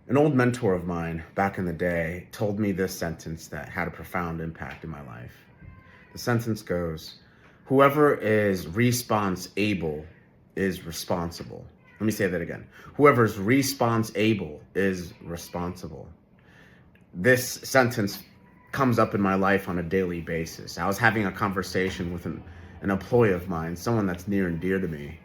An old mentor of mine back in the day told me this sentence that had a profound impact in my life. The sentence goes, whoever is response able is responsible. Let me say that again. Whoever's response able is responsible. This sentence comes up in my life on a daily basis. I was having a conversation with an employee of mine, someone that's near and dear to me,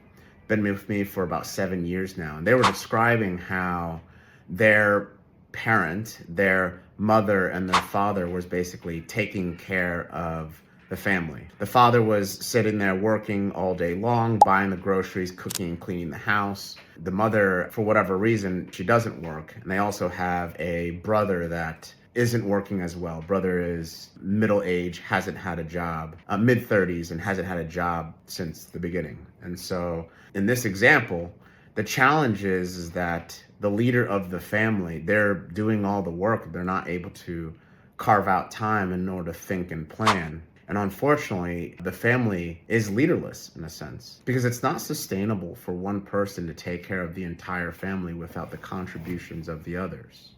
been with me for about 7 years now. And they were describing how their parent, their mother and their father was basically taking care of the family. The father was sitting there working all day long, buying the groceries, cooking and cleaning the house. The mother, for whatever reason, she doesn't work. And they also have a brother that isn't working as well. Brother is middle age, hasn't had a job, mid-30s, and hasn't had a job since the beginning. And so in this example, the challenge is that the leader of the family, they're doing all the work. They're not able to carve out time in order to think and plan. And unfortunately, the family is leaderless in a sense, because it's not sustainable for one person to take care of the entire family without the contributions of the others.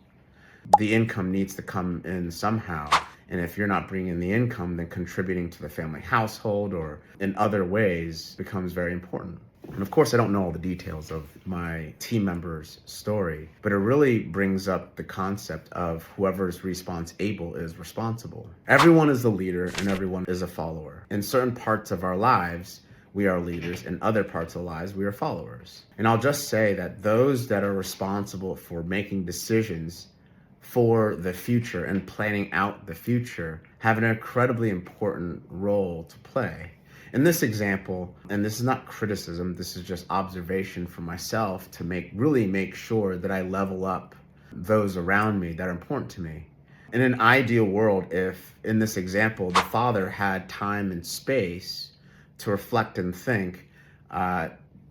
The income needs to come in somehow. And if you're not bringing in the income, then contributing to the family household or in other ways becomes very important. And of course, I don't know all the details of my team member's story, but it really brings up the concept of whoever's response able is responsible. Everyone is a leader and everyone is a follower. In certain parts of our lives, we are leaders. In other parts of our lives, we are followers. And I'll just say that those that are responsible for making decisions for the future and planning out the future have an incredibly important role to play. In this example, and this is not criticism, this is just observation for myself to really make sure that I level up those around me that are important to me. In an ideal world, if in this example, the father had time and space to reflect and think,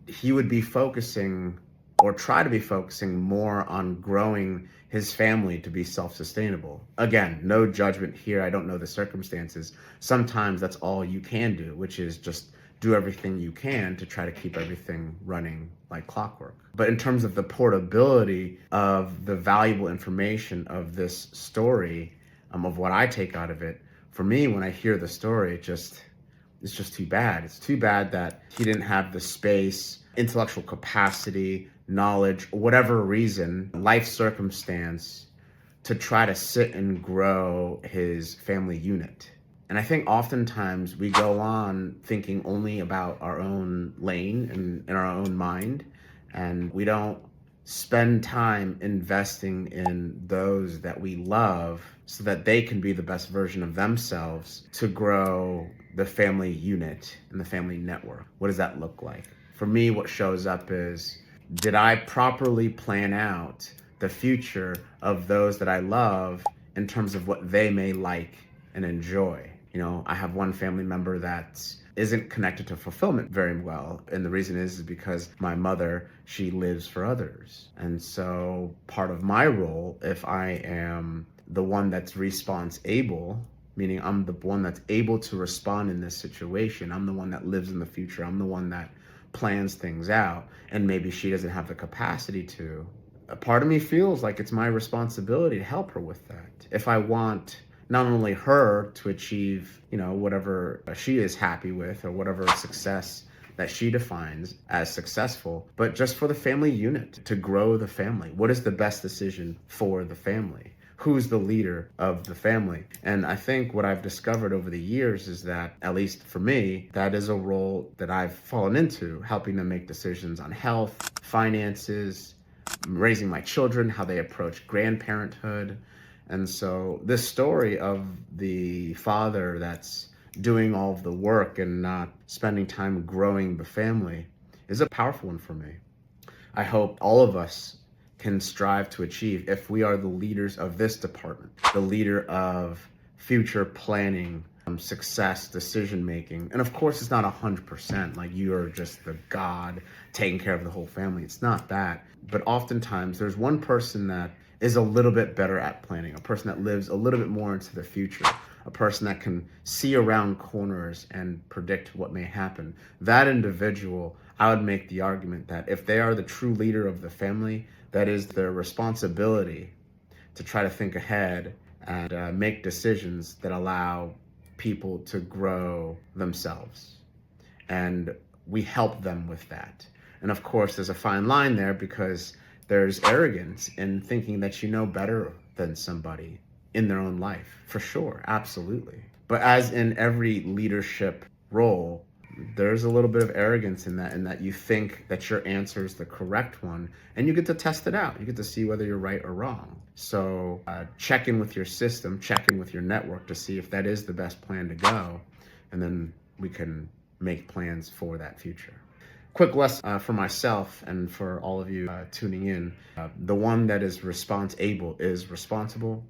he would be focusing or try to be focusing more on growing his family to be self-sustainable. Again, no judgment here. I don't know the circumstances. Sometimes that's all you can do, which is just do everything you can to try to keep everything running like clockwork. But in terms of the portability of the valuable information of this story, of what I take out of it, for me, when I hear the story, it's just too bad. It's too bad that he didn't have the space, intellectual capacity, knowledge, whatever reason, life circumstance, to try to sit and grow his family unit. And I think oftentimes we go on thinking only about our own lane and in our own mind, and we don't spend time investing in those that we love so that they can be the best version of themselves to grow the family unit and the family network. What does that look like? For me, what shows up is, did I properly plan out the future of those that I love in terms of what they may like and enjoy? You know, I have one family member that isn't connected to fulfillment very well. And the reason is because my mother, she lives for others. And so part of my role, if I am the one that's response able, meaning I'm the one that's able to respond in this situation, I'm the one that lives in the future, I'm the one that plans things out, and maybe she doesn't have the capacity to. A part of me feels like it's my responsibility to help her with that. If I want not only her to achieve, whatever she is happy with or whatever success that she defines as successful, but just for the family unit, to grow the family. What is the best decision for the family? Who's the leader of the family? And I think what I've discovered over the years is that, at least for me, that is a role that I've fallen into, helping them make decisions on health, finances, raising my children, how they approach grandparenthood. And so this story of the father that's doing all of the work and not spending time growing the family is a powerful one for me. I hope all of us can strive to achieve, if we are the leaders of this department, the leader of future planning, success, decision making. And of course, it's not 100% like you are just the God taking care of the whole family. It's not that. But oftentimes there's one person that is a little bit better at planning, a person that lives a little bit more into the future, a person that can see around corners and predict what may happen. That individual, I would make the argument that if they are the true leader of the family, that is their responsibility to try to think ahead and make decisions that allow people to grow themselves. And we help them with that. And of course, there's a fine line there, because there's arrogance in thinking that you know better than somebody in their own life, for sure, absolutely. But as in every leadership role, there's a little bit of arrogance in that you think that your answer is the correct one, and you get to test it out. You get to see whether you're right or wrong. So check in with your system, check in with your network to see if that is the best plan to go, and then we can make plans for that future. Quick lesson for myself and for all of you tuning in. The one that is able is responsible.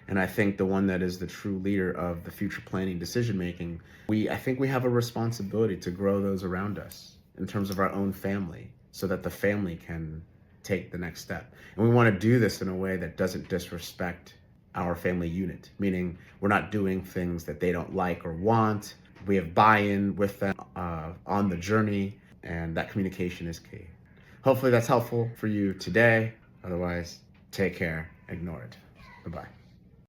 And I think the one that is the true leader of the future planning decision making, I think we have a responsibility to grow those around us in terms of our own family, so that the family can take the next step. And we want to do this in a way that doesn't disrespect our family unit, meaning we're not doing things that they don't like or want. We have buy-in with them on the journey, and that communication is key. Hopefully that's helpful for you today. Otherwise, take care. Ignore it. Bye-bye.